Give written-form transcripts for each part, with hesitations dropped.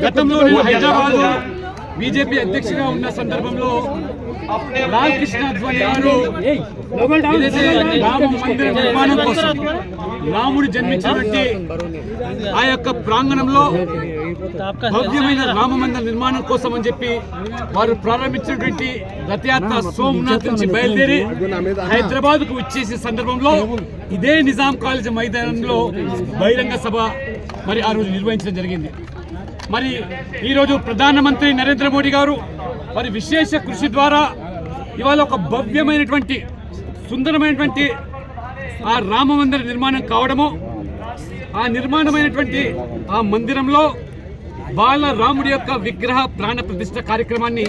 గతంలో నేను హైదరాబాద్ బీజేపీ అధ్యక్షుడిగా ఉన్న సందర్భంలో లాల్ కృష్ణ అద్వానీ గారు రామ మందిర నిర్మాణం కోసం రాముడు జన్మించినటువంటి ఆ యొక్క ప్రాంగణంలో భవ్యమైన రామ మందిర నిర్మాణం కోసం అని చెప్పి వారు ప్రారంభించినటువంటి రథయాత్ర సోమనాథ్ నుంచి బయలుదేరి హైదరాబాద్ కు వచ్చేసే సందర్భంలో ఇదే నిజాం కాలేజ్ మైదానంలో బహిరంగ సభ మరి ఆ రోజు నిర్వహించడం జరిగింది. మరి ఈరోజు ప్రధానమంత్రి నరేంద్ర మోడీ గారు మరి విశేష కృషి ద్వారా ఇవాళ ఒక భవ్యమైనటువంటి సుందరమైనటువంటి ఆ రామ మందిర నిర్మాణం కావడము, ఆ నిర్మాణమైనటువంటి ఆ మందిరంలో బాల రాముడి యొక్క విగ్రహ ప్రాణ ప్రతిష్ఠ కార్యక్రమాన్ని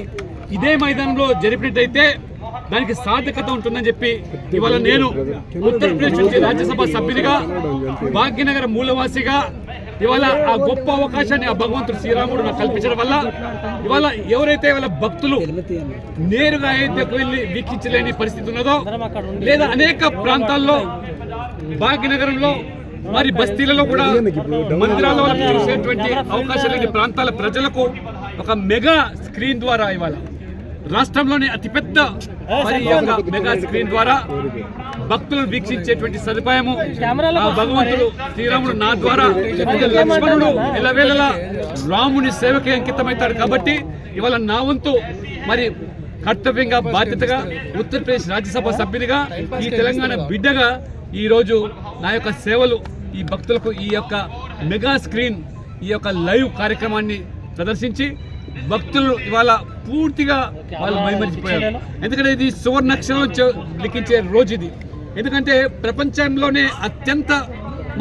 ఇదే మైదానంలో జరిపినట్టయితే దానికి సార్థకత ఉంటుందని చెప్పి ఇవాళ నేను ఉత్తరప్రదేశ్ నుంచి రాజ్యసభ సభ్యునిగా భాగ్యనగర్ మూలవాసిగా ఇవాళ ఆ గొప్ప అవకాశాన్ని ఆ భగవంతుడు శ్రీరాముడు నాకు కల్పించడం వల్ల ఇవాళ ఎవరైతే ఇవాళ భక్తులు నేరుగా అయితే వెళ్ళి వీక్షించలేని పరిస్థితి ఉన్నదో, లేదా అనేక ప్రాంతాల్లో భాగ్యనగరంలో మరి బస్తీలలో కూడా మందిరాల వరకు చూసేటువంటి అవకాశం లేని ప్రాంతాల ప్రజలకు ఒక మెగా స్క్రీన్ ద్వారా ఇవాళ రాష్ట్రంలోని అతిపెద్ద మరి మెగా స్క్రీన్ ద్వారా భక్తులను వీక్షించేటువంటి సదుపాయము ఆ భగవంతుడు శ్రీరాముడు నా ద్వారా లక్ష్మణుడు ఎల్లవేళలా రాముని సేవకి అంకితమవుతాడు. కాబట్టి ఇవాళ నా వంతు మరి కర్తవ్యంగా బాధ్యతగా ఉత్తరప్రదేశ్ రాజ్యసభ సభ్యునిగా ఈ తెలంగాణ బిడ్డగా ఈరోజు నా యొక్క సేవలు ఈ భక్తులకు ఈ యొక్క మెగా స్క్రీన్ ఈ యొక్క లైవ్ కార్యక్రమాన్ని ప్రదర్శించి భక్తులు ఇవాళ పూర్తిగా వాళ్ళు మైమరిచిపోయారు. ఎందుకంటే ఇది సువర్ణాక్షరం లిఖించే రోజు ఇది. ఎందుకంటే ప్రపంచంలోనే అత్యంత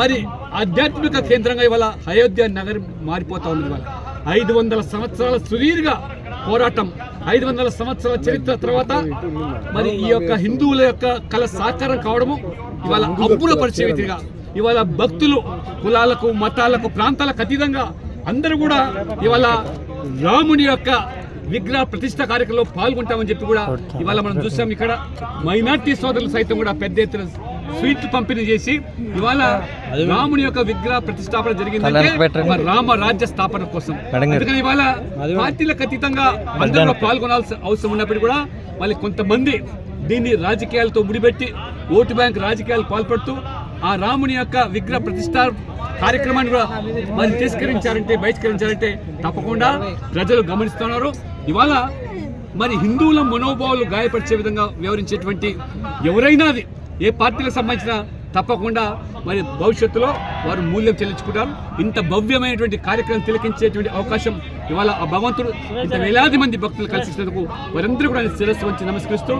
మరి ఆధ్యాత్మిక కేంద్రంగా ఇవాళ అయోధ్య నగరం మారిపోతా ఉంది. ఇవాళ 500 సంవత్సరాల సుదీర్ఘ పోరాటం, 500 సంవత్సరాల చరిత్ర తర్వాత మరి ఈ యొక్క హిందువుల యొక్క కళ సాకారం కావడము ఇవాళ అబ్బుల పరిచయగా ఇవాళ భక్తులు కులాలకు మతాలకు ప్రాంతాలకు అతీతంగా అందరూ కూడా ఇవాళ రాముని యొక్క విగ్రహ ప్రతిష్ట కార్యక్రమంలో పాల్గొంటామని చెప్పి కూడా ఇవాళ మనం చూసాం. ఇక్కడ మైనార్టీ సోదరులు సైతం కూడా పెద్ద ఎత్తున స్వీట్లు పంపిణీ చేసి ఇవాళ రాముని యొక్క విగ్రహ ప్రతిష్టాపన జరిగిందంటే రామ రాజ్య స్థాపన కోసం. అందుకని ఇవాళ పార్టీలకు అతీతంగా అందరూ పాల్గొనాల్సిన అవసరం ఉన్నప్పుడు కూడా మళ్ళీ కొంతమంది దీన్ని రాజకీయాలతో ముడిపెట్టి ఓటు బ్యాంక్ రాజకీయాలు పాల్పడుతూ ఆ రాముని యొక్క విగ్రహ ప్రతిష్ట కార్యక్రమాన్ని కూడా మరి బహిష్కరించారంటే తప్పకుండా ప్రజలు గమనిస్తున్నారు. ఇవాళ మరి హిందువుల మనోభావాలు గాయపరిచే విధంగా వ్యవహరించేటువంటి ఎవరైనా అది ఏ పార్టీలకు సంబంధించిన తప్పకుండా మరి భవిష్యత్తులో వారు మూల్యం చెల్లించుకుంటారు. ఇంత భవ్యమైనటువంటి కార్యక్రమం తిలకించేటువంటి అవకాశం ఇవాళ ఆ భగవంతుడు ఇంత వేలాది మంది భక్తులు కలిసినందుకు వారందరూ కూడా శిరస్సు వంచి నమస్కరిస్తూ